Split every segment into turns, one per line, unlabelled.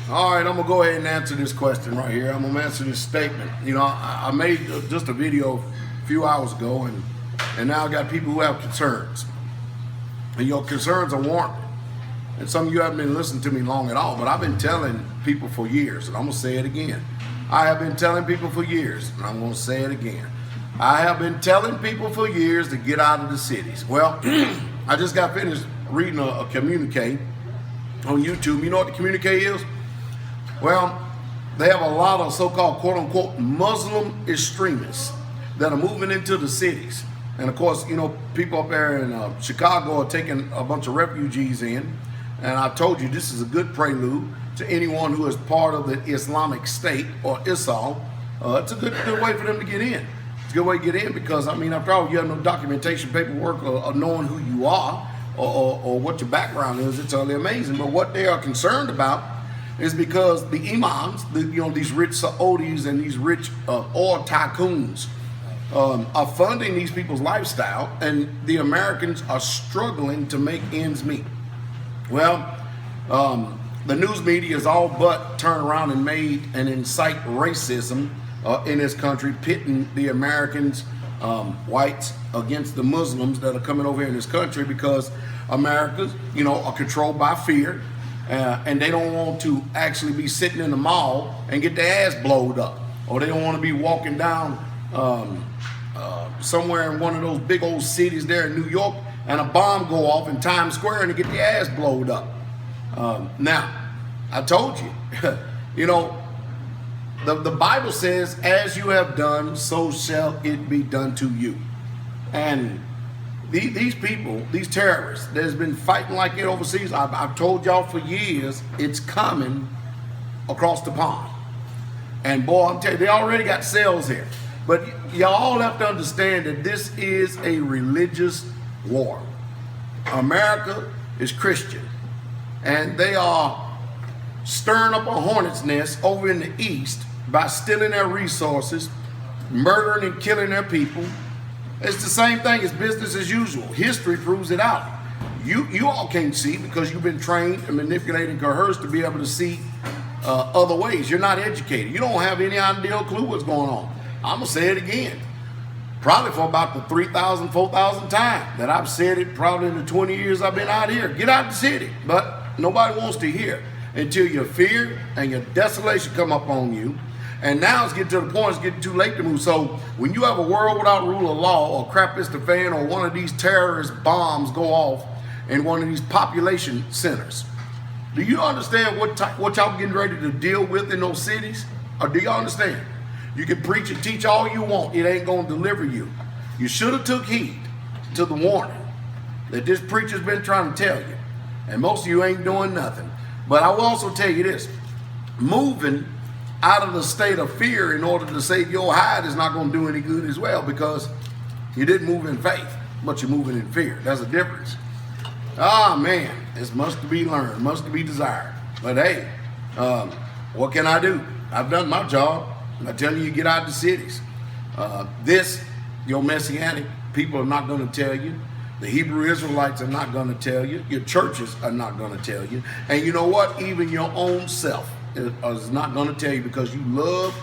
All right, I'm gonna go ahead and answer this question right here. I'm gonna answer this statement. You know, I made just a video a few hours ago, and now I got people who have concerns, and your concerns are warranted. And some of you haven't been listening to me long at all, but I've been telling people for years, and I'm gonna say it again. I have been telling people for years, and I'm gonna say it again. I have been telling people for years to get out of the cities. Well, I just got finished reading a communique on YouTube. You know what the communique is? Well, they have a lot of so-called quote-unquote Muslim extremists that are moving into the cities. And of course, you know, people up there in Chicago are taking a bunch of refugees in. And I told you this is a good prelude to anyone who is part of the Islamic State or ISIL. It's a good way for them to get in. It's a good way to get in because, I mean, after all, you have no documentation, paperwork, or knowing who you are or what your background is. It's totally amazing. But what they are concerned about is because the imams, these rich Saudis and these rich oil tycoons are funding these people's lifestyle, and the Americans are struggling to make ends meet. Well, the news media is all but turned around and made and incite racism in this country, pitting the Americans, whites, against the Muslims that are coming over here in this country because Americans, are controlled by fear. And they don't want to actually be sitting in the mall and get their ass blowed up, or they don't want to be walking down somewhere in one of those big old cities there in New York and a bomb go off in Times Square and they get their ass blowed up. Now, I told you, the Bible says, "As you have done, so shall it be done to you." And these people, these terrorists that has been fighting like it overseas, I've told y'all for years, it's coming across the pond. And boy, I'm telling you, they already got cells here. But y'all all have to understand that this is a religious war. America is Christian, and they are stirring up a hornet's nest over in the East by stealing their resources, murdering and killing their people. It's the same thing. It's business as usual. History proves it out. You all can't see because you've been trained and manipulated and coerced to be able to see other ways. You're not educated. You don't have any idea or clue what's going on. I'm going to say it again. Probably for about the 3,000, 4,000 times that I've said it probably in the 20 years I've been out here. Get out of the city. But nobody wants to hear until your fear and your desolation come up on you. And now it's getting to the point, it's getting too late to move. So when you have a world without rule of law, or crap hits the fan, or one of these terrorist bombs go off in one of these population centers, do you understand what y'all getting ready to deal with in those cities? Or do y'all understand? You can preach and teach all you want, it ain't gonna deliver you. You should have took heed to the warning that this preacher's been trying to tell you. And most of you ain't doing nothing. But I will also tell you this, moving out of the state of fear in order to save your hide is not going to do any good as well, because you didn't move in faith, but you're moving in fear. That's a difference. Ah, man, it's much to be learned, much to be desired. But hey, what can I do? I've done my job. I tell you, get out of the cities. Your Messianic people are not going to tell you. The Hebrew Israelites are not going to tell you. Your churches are not going to tell you. And you know what? Even your own self is not going to tell you, because you love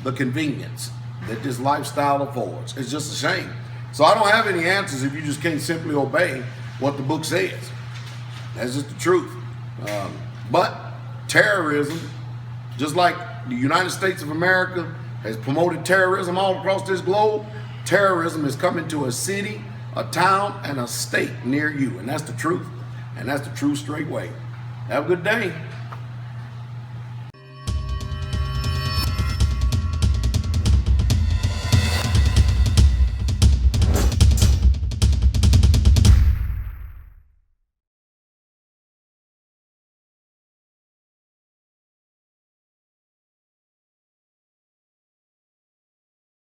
the convenience that this lifestyle affords. It's just a shame. So I don't have any answers if you just can't simply obey what the book says. That's just the truth. But terrorism, just like the United States of America has promoted terrorism all across this globe, terrorism is coming to a city, a town, and a state near you. And that's the truth. And that's the true straight way. Have a good day.